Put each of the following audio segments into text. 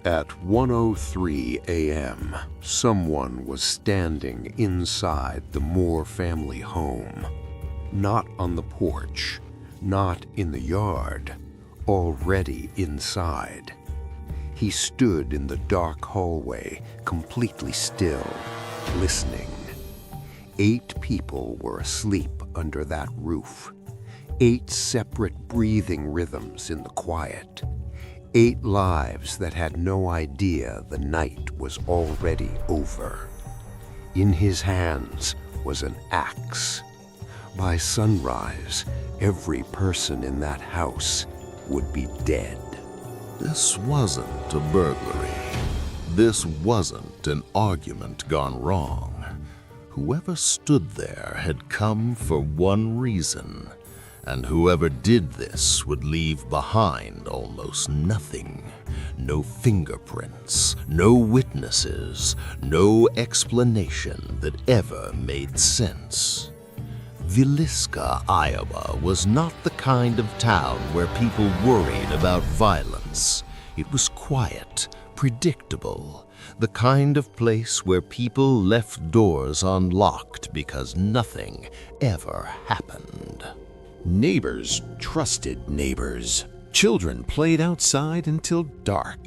At 1:03 a.m., someone was standing inside the Moore family home. Not on the porch, not in the yard, already inside. He stood in the dark hallway, completely still, listening. 8 people were asleep under that roof. 8 separate breathing rhythms in the quiet. 8 lives that had no idea the night was already over. In his hands was an axe. By sunrise, every person in that house would be dead. This wasn't a burglary. This wasn't an argument gone wrong. Whoever stood there had come for one reason, and whoever did this would leave behind almost nothing. No fingerprints, no witnesses, no explanation that ever made sense. Villisca, Iowa was not the kind of town where people worried about violence. It was quiet, predictable, the kind of place where people left doors unlocked because nothing ever happened. Neighbors trusted neighbors. Children played outside until dark.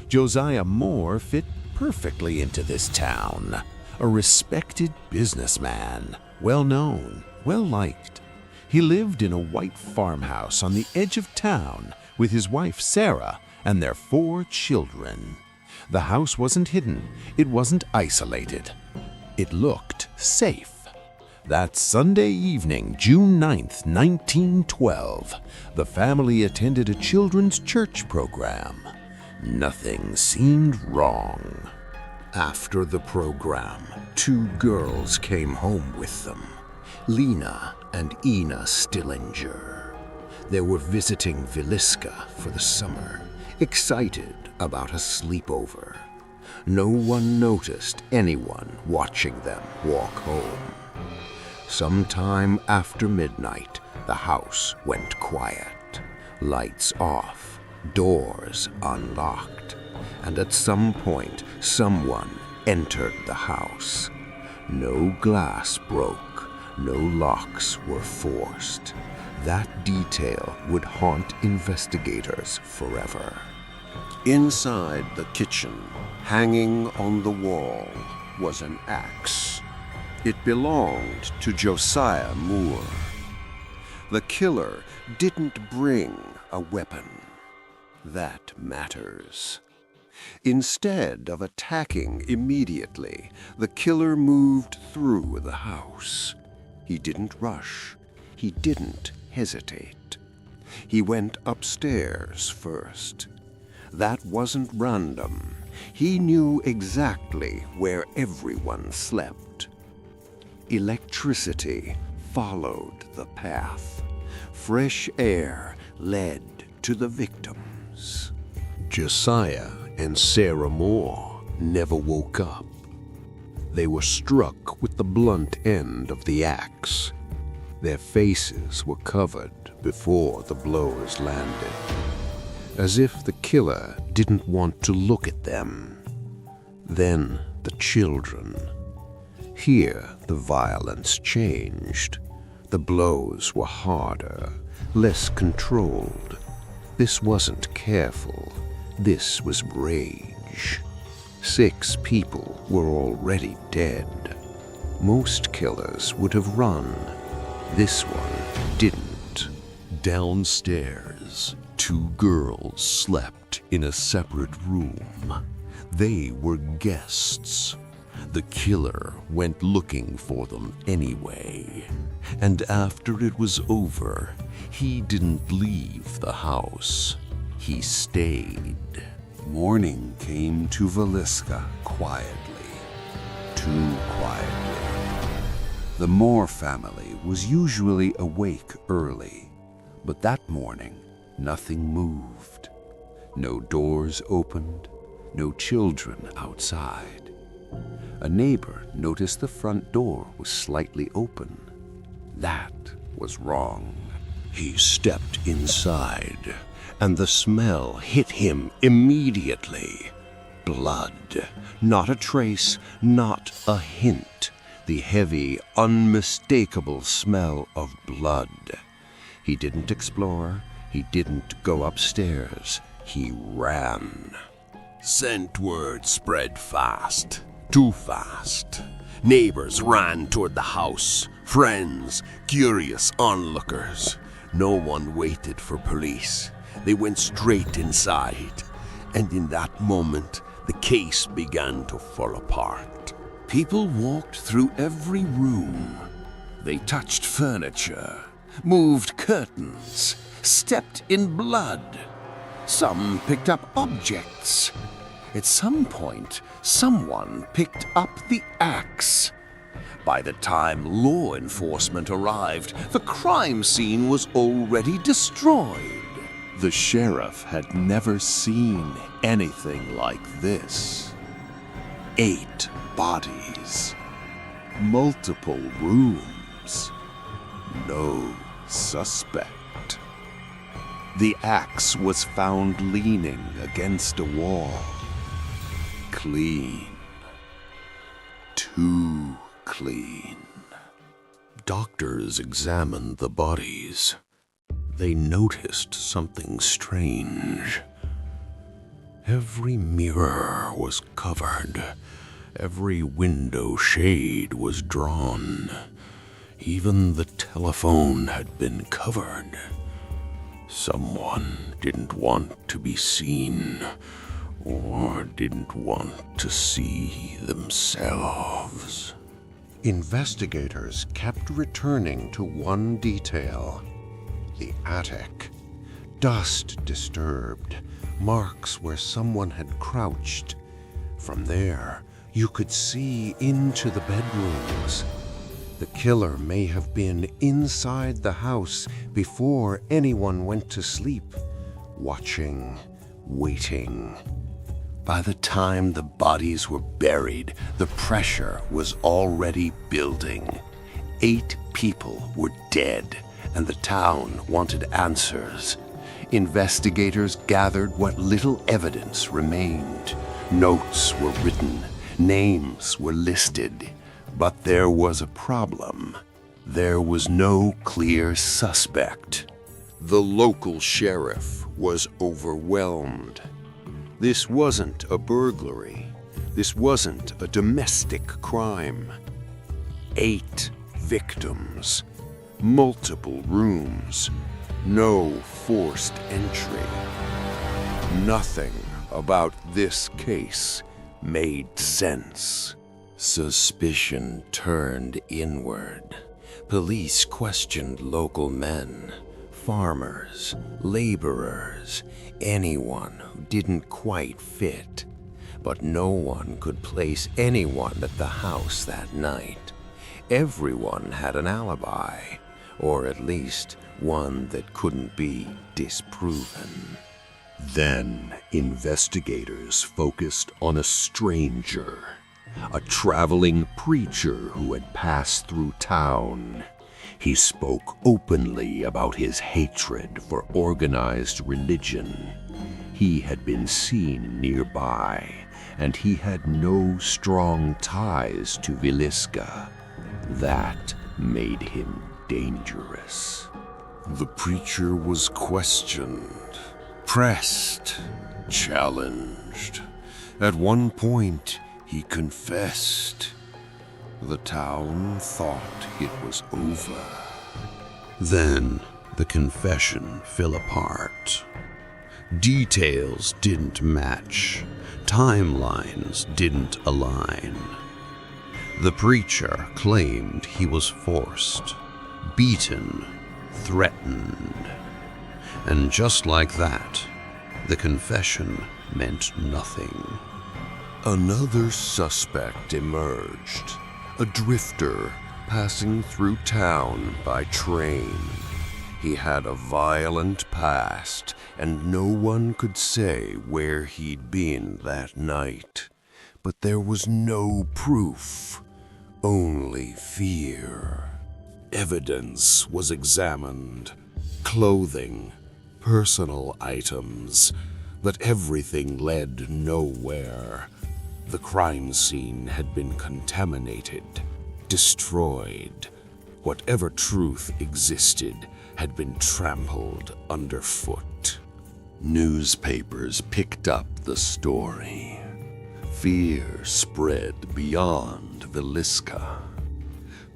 Josiah Moore fit perfectly into this town. A respected businessman, well-known, well-liked. He lived in a white farmhouse on the edge of town with his wife Sarah and their 4 children. The house wasn't hidden. It wasn't isolated. It looked safe. That Sunday evening, June 9th, 1912, the family attended a children's church program. Nothing seemed wrong. After the program, 2 girls came home with them, Lena and Ina Stillinger. They were visiting Villisca for the summer, excited about a sleepover. No one noticed anyone watching them walk home. Sometime after midnight, the house went quiet. Lights off, doors unlocked, and at some point, someone entered the house. No glass broke, no locks were forced. That detail would haunt investigators forever. Inside the kitchen, hanging on the wall, was an axe. It belonged to Josiah Moore. The killer didn't bring a weapon. That matters. Instead of attacking immediately, the killer moved through the house. He didn't rush. He didn't hesitate. He went upstairs first. That wasn't random. He knew exactly where everyone slept. Electricity followed the path. Fresh air led to the victims. Josiah and Sarah Moore never woke up. They were struck with the blunt end of the axe. Their faces were covered before the blows landed, as if the killer didn't want to look at them. Then the children. Here, the violence changed. The blows were harder, less controlled. This wasn't careful. This was rage. 6 people were already dead. Most killers would have run. This one didn't. Downstairs, 2 girls slept in a separate room. They were guests. The killer went looking for them anyway. And after it was over, he didn't leave the house. He stayed. Morning came to Villisca quietly, too quietly. The Moore family was usually awake early, but that morning, nothing moved. No doors opened, no children outside. A neighbor noticed the front door was slightly open. That was wrong. He stepped inside, and the smell hit him immediately. blood. Not a trace, not a hint. The heavy, unmistakable smell of blood. He didn't explore. He didn't go upstairs. He ran. Scent word spread fast. Too fast. Neighbors ran toward the house. Friends, curious onlookers. No one waited for police. They went straight inside. And in that moment, the case began to fall apart. People walked through every room. They touched furniture, moved curtains, stepped in blood. Some picked up objects. At some point, someone picked up the axe. By the time law enforcement arrived, the crime scene was already destroyed. The sheriff had never seen anything like this. 8 bodies, multiple rooms, no suspect. The axe was found leaning against a wall. Clean. Too clean. Doctors examined the bodies. They noticed something strange. Every mirror was covered. Every window shade was drawn. Even the telephone had been covered. Someone didn't want to be seen, or didn't want to see themselves. Investigators kept returning to one detail. The attic. Dust disturbed. Marks where someone had crouched. From there, you could see into the bedrooms. The killer may have been inside the house before anyone went to sleep, watching, waiting. By the time the bodies were buried, the pressure was already building. 8 people were dead, and the town wanted answers. Investigators gathered what little evidence remained. Notes were written, names were listed, but there was a problem. There was no clear suspect. The local sheriff was overwhelmed. This wasn't a burglary. This wasn't a domestic crime. 8 victims, multiple rooms, no forced entry. Nothing about this case made sense. Suspicion turned inward. Police questioned local men, farmers, laborers, anyone who didn't quite fit. But no one could place anyone at the house that night. Everyone had an alibi, or at least one that couldn't be disproven. Then investigators focused on a stranger, a traveling preacher who had passed through town. He spoke openly about his hatred for organized religion. He had been seen nearby, and he had no strong ties to Villisca. That made him dangerous. The preacher was questioned, pressed, challenged. At one point, he confessed. The town thought it was over. Then the confession fell apart. Details didn't match. Timelines didn't align. The preacher claimed he was forced, beaten, threatened. And just like that, the confession meant nothing. Another suspect emerged, a drifter passing through town by train. He had a violent past, and no one could say where he'd been that night. But there was no proof, only fear. Evidence was examined. Clothing, personal items, But everything led nowhere. The crime scene had been contaminated, destroyed. Whatever truth existed had been trampled underfoot. Newspapers picked up the story. Fear spread beyond Villisca.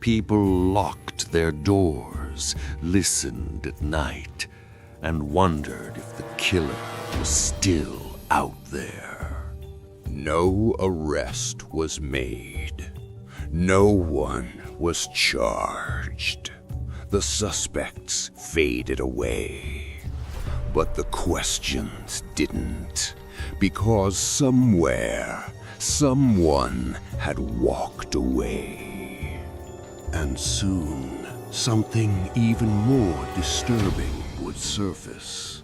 People locked their doors, listened at night, and wondered if the killer was still out there. No arrest was made. No one was charged. The suspects faded away. But the questions didn't, because somewhere, someone had walked away. And soon, something even more disturbing would surface.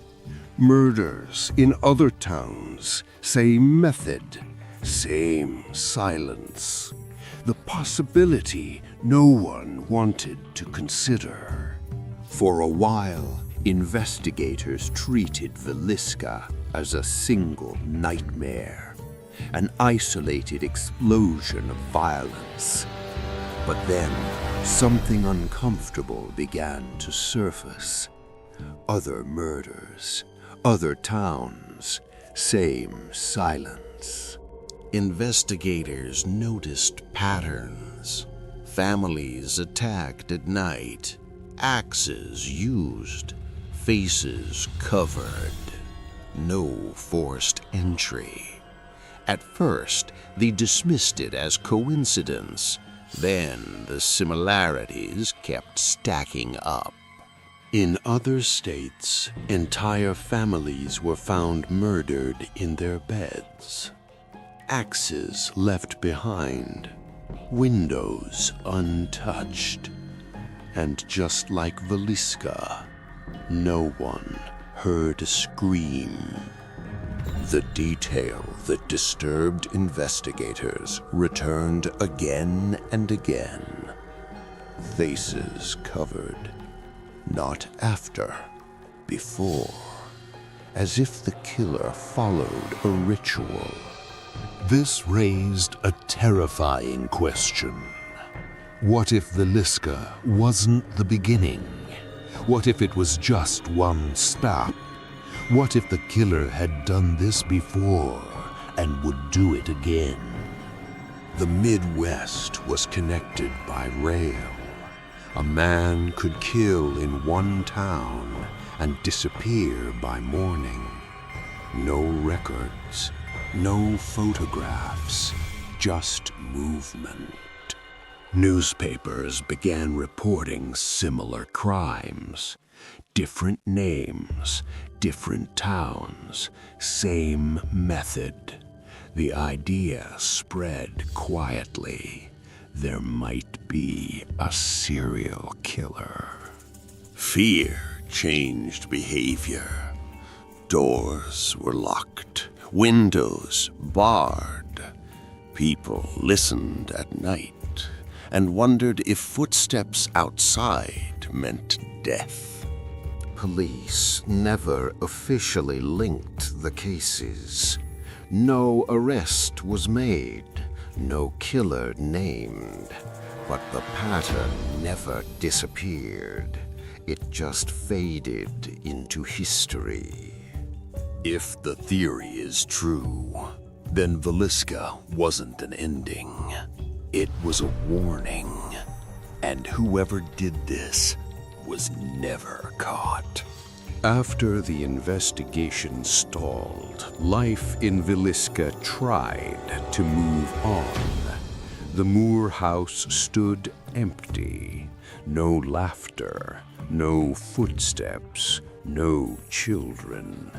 Murders in other towns, same method, same silence. The possibility no one wanted to consider. For a while, investigators treated Villisca as a single nightmare, an isolated explosion of violence. But then, something uncomfortable began to surface. Other murders, other towns, same silence. Investigators noticed patterns. Families attacked at night, axes used, faces covered. No forced entry. At first, they dismissed it as coincidence. Then the similarities kept stacking up. In other states, entire families were found murdered in their beds. Axes left behind, windows untouched. And just like Villisca, no one heard a scream. The detail that disturbed investigators returned again and again. Faces covered, not after, before, as if the killer followed a ritual. This raised a terrifying question. What if Villisca wasn't the beginning? What if it was just one stop? What if the killer had done this before and would do it again? The Midwest was connected by rail. A man could kill in one town and disappear by morning. No records, no photographs, just movement. Newspapers began reporting similar crimes. Different names, different towns, same method. The idea spread quietly. There might be a serial killer. Fear changed behavior. Doors were locked, windows barred. People listened at night and wondered if footsteps outside meant death. Police never officially linked the cases. No arrest was made, no killer named, but the pattern never disappeared. It just faded into history. If the theory is true, then Villisca wasn't an ending. It was a warning, and whoever did this was never caught. After the investigation stalled, life in Villisca tried to move on. The Moore house stood empty. No laughter, no footsteps, no children.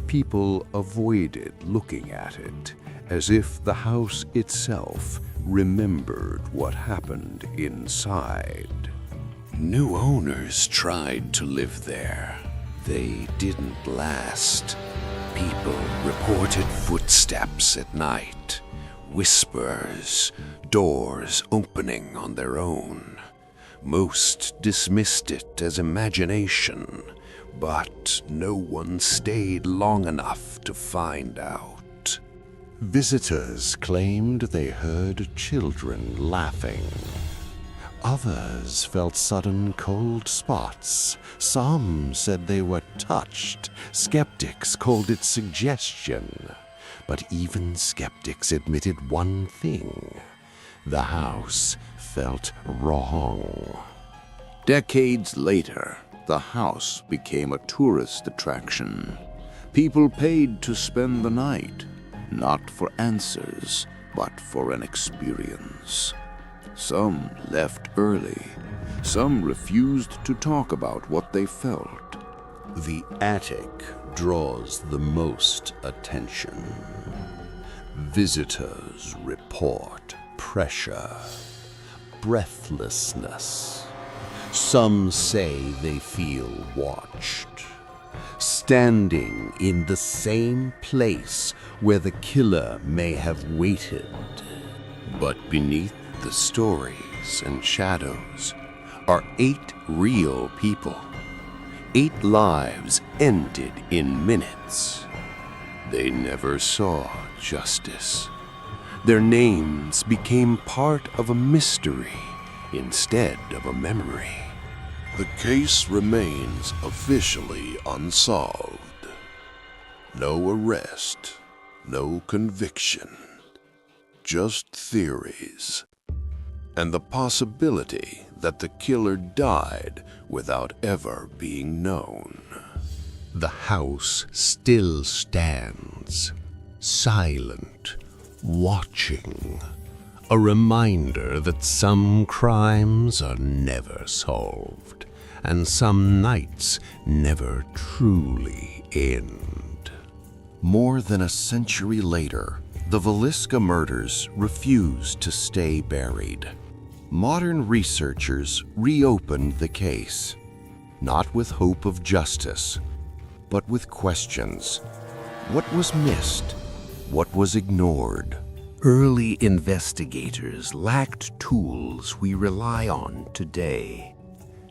People avoided looking at it, as if the house itself remembered what happened inside. New owners tried to live there. They didn't last. People reported footsteps at night, whispers, doors opening on their own. Most dismissed it as imagination, but no one stayed long enough to find out. Visitors claimed they heard children laughing. Others felt sudden cold spots. Some said they were touched. Skeptics called it suggestion. But even skeptics admitted one thing: the house felt wrong. Decades later, the house became a tourist attraction. People paid to spend the night, not for answers, but for an experience. Some left early. Some refused to talk about what they felt. The attic draws the most attention. Visitors report pressure, breathlessness. Some say they feel watched, standing in the same place where the killer may have waited. But beneath the stories and shadows are 8 real people. 8 lives ended in minutes. They never saw justice. Their names became part of a mystery instead of a memory. The case remains officially unsolved. No arrest, no conviction, just theories, and the possibility that the killer died without ever being known. The house still stands, silent, watching, a reminder that some crimes are never solved, and some nights never truly end. More than a century later, the Villisca murders refused to stay buried. Modern researchers reopened the case, not with hope of justice, but with questions. What was missed? What was ignored? Early investigators lacked tools we rely on today.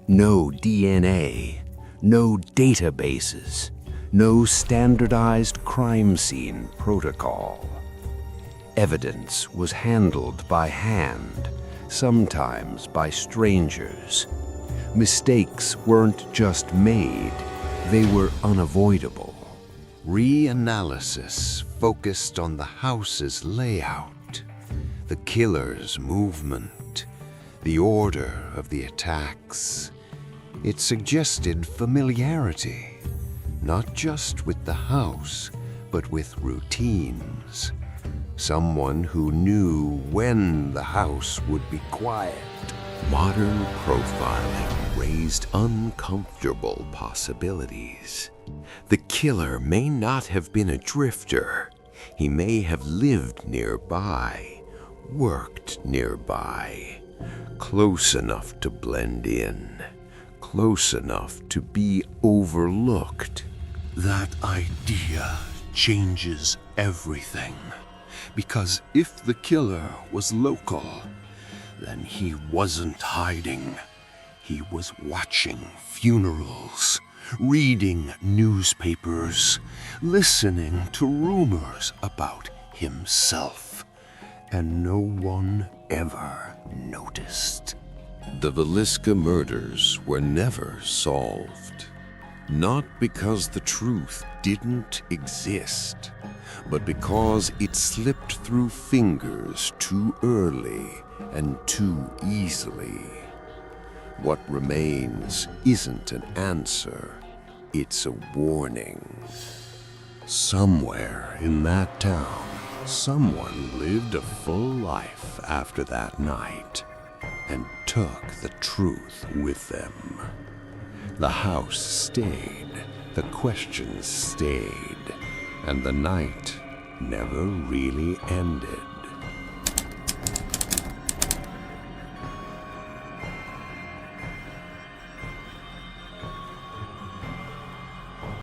No DNA, no databases, no standardized crime scene protocol. Evidence was handled by hand, sometimes by strangers. Mistakes weren't just made, they were unavoidable. Reanalysis focused on the house's layout, the killer's movement, the order of the attacks. It suggested familiarity, not just with the house, but with routines. Someone who knew when the house would be quiet. Modern profiling raised uncomfortable possibilities. The killer may not have been a drifter. He may have lived nearby, worked nearby, close enough to blend in, close enough to be overlooked. That idea changes everything. Because if the killer was local, then he wasn't hiding. He was watching funerals, reading newspapers, listening to rumors about himself, and no one ever noticed. The Villisca murders were never solved. Not because the truth didn't exist, but because it slipped through fingers too early and too easily. What remains isn't an answer, it's a warning. Somewhere in that town, someone lived a full life after that night and took the truth with them. The house stayed, the questions stayed, and the night never really ended.